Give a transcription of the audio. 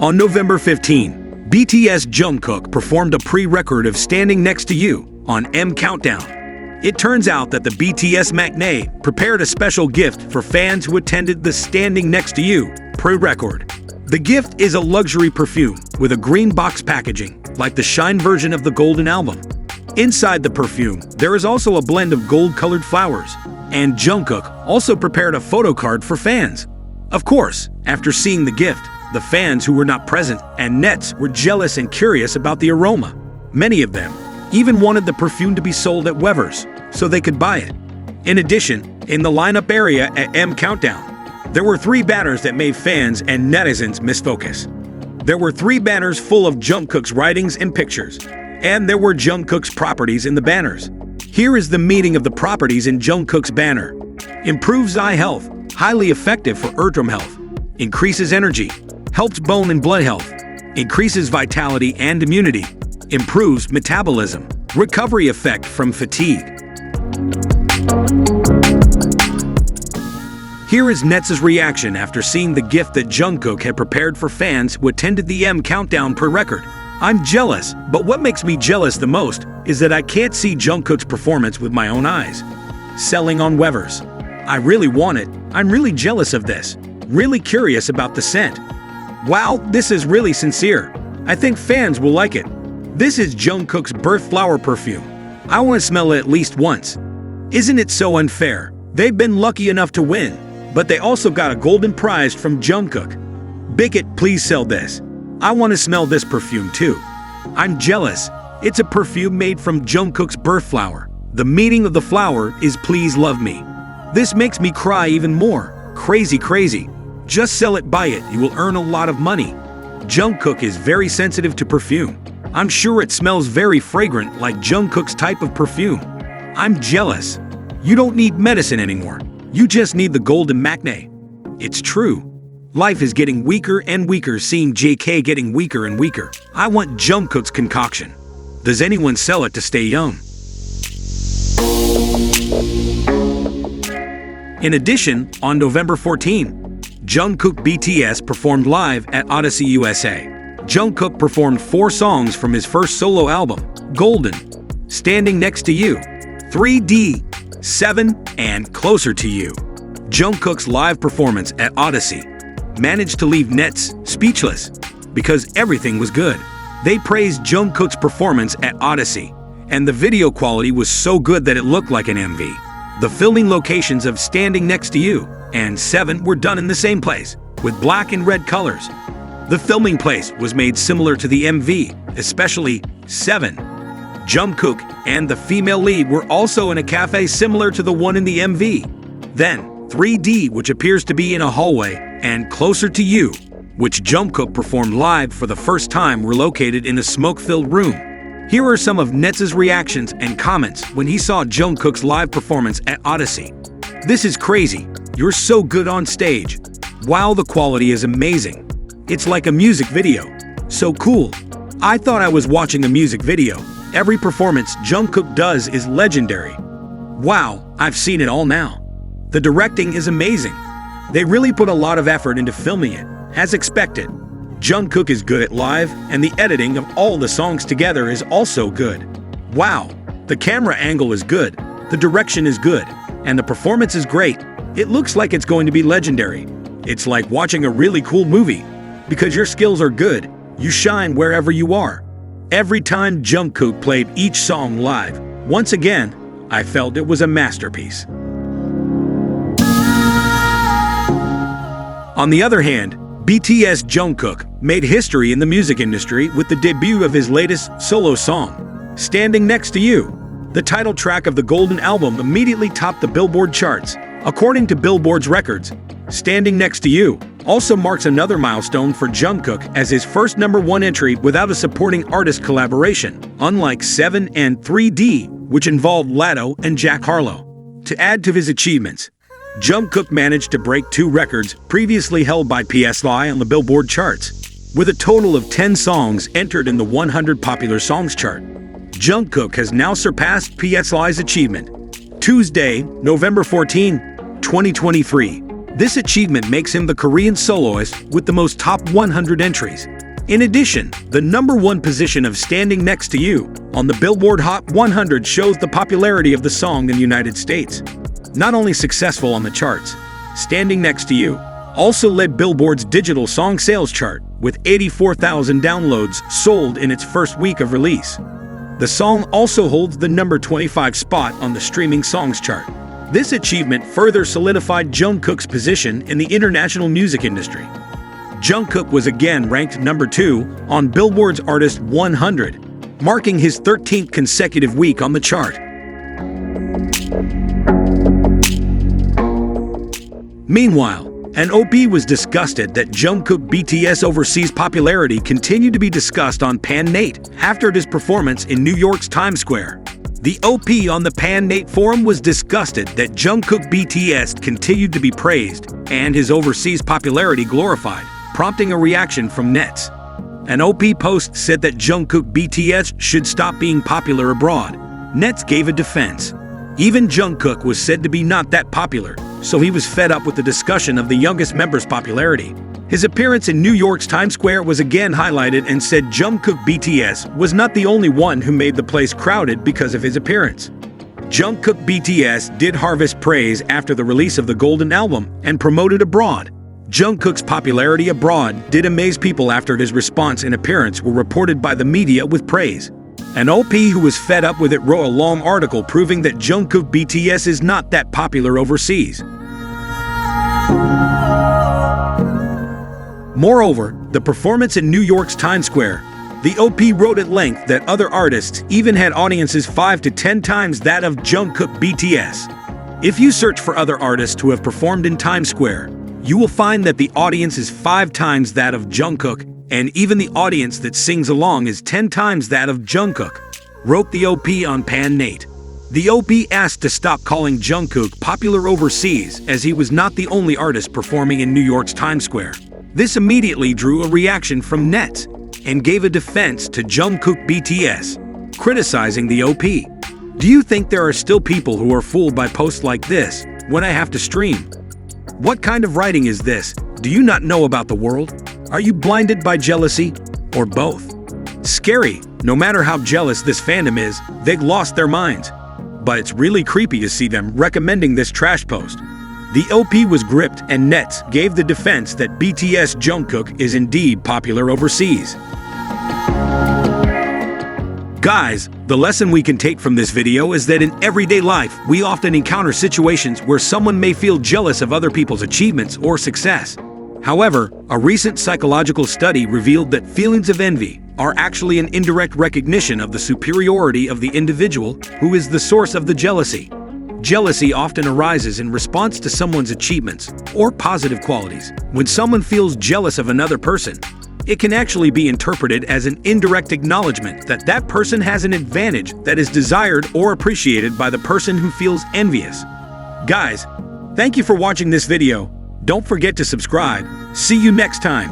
On November 15, BTS Jungkook performed a pre-record of Standing Next to You on M Countdown. It turns out that the BTS maknae prepared a special gift for fans who attended the Standing Next to You pre-record. The gift is a luxury perfume with a green box packaging, like the Shine version of the Golden Album. Inside the perfume, there is also a blend of gold-colored flowers, and Jungkook also prepared a photo card for fans. Of course, after seeing the gift, the fans who were not present and nets were jealous and curious about the aroma. Many of them even wanted the perfume to be sold at Wever's so they could buy it. In addition, in the lineup area at M Countdown, there were 3 banners that made fans and netizens misfocus. There were 3 banners full of Jungkook's writings and pictures, and there were Jungkook's properties in the banners. Here is the meaning of the properties in Jungkook's banner. Improves eye health, highly effective for eardrum health. Increases energy, helps bone and blood health. Increases vitality and immunity. Improves metabolism. Recovery effect from fatigue. Here is Nets' reaction after seeing the gift that Jungkook had prepared for fans who attended the M Countdown pre-record. I'm jealous, but what makes me jealous the most is that I can't see Jungkook's performance with my own eyes. Selling on Wever's. I really want it. I'm really jealous of this. Really curious about the scent. Wow, this is really sincere. I think fans will like it. This is Jungkook's birth flower perfume. I want to smell it at least once. Isn't it so unfair? They've been lucky enough to win, but they also got a golden prize from Jungkook. Bigot, please sell this. I want to smell this perfume too. I'm jealous. It's a perfume made from Jungkook's birth flower. The meaning of the flower is please love me. This makes me cry even more. Crazy, crazy. Just sell it, buy it, you will earn a lot of money. Jungkook is very sensitive to perfume. I'm sure it smells very fragrant like Jungkook's type of perfume. I'm jealous. You don't need medicine anymore. You just need the golden maknae. It's true. Life is getting weaker and weaker, seeing JK getting weaker and weaker. I want Jungkook's concoction. Does anyone sell it to stay young? In addition, on November 14, Jungkook BTS performed live at Odyssey USA. Jungkook performed 4 songs from his first solo album, Golden, Standing Next to You, 3D, 7, and Closer to You. Jungkook's live performance at Odyssey managed to leave nets speechless because everything was good. They praised Jungkook's performance at Odyssey, and the video quality was so good that it looked like an MV. The filming locations of Standing Next to You and 7 were done in the same place, with black and red colors. The filming place was made similar to the MV, especially 7. Jungkook and the female lead were also in a cafe similar to the one in the MV. Then, 3D, which appears to be in a hallway, and Closer to You, which Jungkook performed live for the first time, were located in a smoke-filled room. Here are some of Nets' reactions and comments when he saw Jungkook's live performance at Odyssey. This is crazy. You're so good on stage. Wow, the quality is amazing. It's like a music video. So cool. I thought I was watching a music video. Every performance Jungkook does is legendary. Wow, I've seen it all now. The directing is amazing. They really put a lot of effort into filming it, as expected. Jungkook is good at live, and the editing of all the songs together is also good. Wow, the camera angle is good, the direction is good, and the performance is great. It looks like it's going to be legendary. It's like watching a really cool movie. Because your skills are good, you shine wherever you are. Every time Jungkook played each song live, once again, I felt it was a masterpiece. On the other hand, BTS Jungkook made history in the music industry with the debut of his latest solo song, Standing Next to You. The title track of the Golden Album immediately topped the Billboard charts. According to Billboard's records, Standing Next to You also marks another milestone for Jungkook as his first #1 entry without a supporting artist collaboration, unlike 7 and 3D, which involved Latto and Jack Harlow. To add to his achievements, Jungkook managed to break 2 records previously held by PSY on the Billboard charts, with a total of 10 songs entered in the 100 Popular Songs chart. Jungkook has now surpassed PSY's achievement. Tuesday, November 14, 2023. This achievement makes him the Korean soloist with the most top 100 entries. In addition, the #1 position of Standing Next to You on the Billboard Hot 100 shows the popularity of the song in the United States. Not only successful on the charts, Standing Next to You also led Billboard's digital song sales chart with 84,000 downloads sold in its first week of release. The song also holds the #25 spot on the streaming songs chart. This achievement further solidified Jungkook's position in the international music industry. Jungkook was again ranked #2 on Billboard's Artist 100, marking his 13th consecutive week on the chart. Meanwhile, an OP was disgusted that Jungkook BTS overseas popularity continued to be discussed on maknae after his performance in New York's Times Square. The OP on the maknae forum was disgusted that Jungkook BTS continued to be praised and his overseas popularity glorified, prompting a reaction from nets. An OP post said that Jungkook BTS should stop being popular abroad. Nets gave a defense. Even Jungkook was said to be not that popular, so he was fed up with the discussion of the youngest member's popularity. His appearance in New York's Times Square was again highlighted and said Jungkook BTS was not the only one who made the place crowded because of his appearance. Jungkook BTS did harvest praise after the release of the Golden album and promoted abroad. Jungkook's popularity abroad did amaze people after his response and appearance were reported by the media with praise. An OP who was fed up with it wrote a long article proving that Jungkook BTS is not that popular overseas. Moreover, the performance in New York's Times Square, the OP wrote at length that other artists even had audiences 5 to 10 times that of Jungkook BTS. If you search for other artists who have performed in Times Square, you will find that the audience is 5 times that of Jungkook, and even the audience that sings along is 10 times that of Jungkook, wrote the OP on maknae. The OP asked to stop calling Jungkook popular overseas as he was not the only artist performing in New York's Times Square. This immediately drew a reaction from nets and gave a defense to Jungkook BTS, criticizing the OP. Do you think there are still people who are fooled by posts like this when I have to stream? What kind of writing is this? Do you not know about the world? Are you blinded by jealousy? Or both? Scary. No matter how jealous this fandom is, they've lost their minds. But it's really creepy to see them recommending this trash post. The OP was gripped and nets gave the defense that BTS Jungkook is indeed popular overseas. Guys, the lesson we can take from this video is that in everyday life, we often encounter situations where someone may feel jealous of other people's achievements or success. However, a recent psychological study revealed that feelings of envy are actually an indirect recognition of the superiority of the individual who is the source of the jealousy. Jealousy often arises in response to someone's achievements or positive qualities. When someone feels jealous of another person, it can actually be interpreted as an indirect acknowledgement that that person has an advantage that is desired or appreciated by the person who feels envious. Guys, thank you for watching this video. Don't forget to subscribe. See you next time.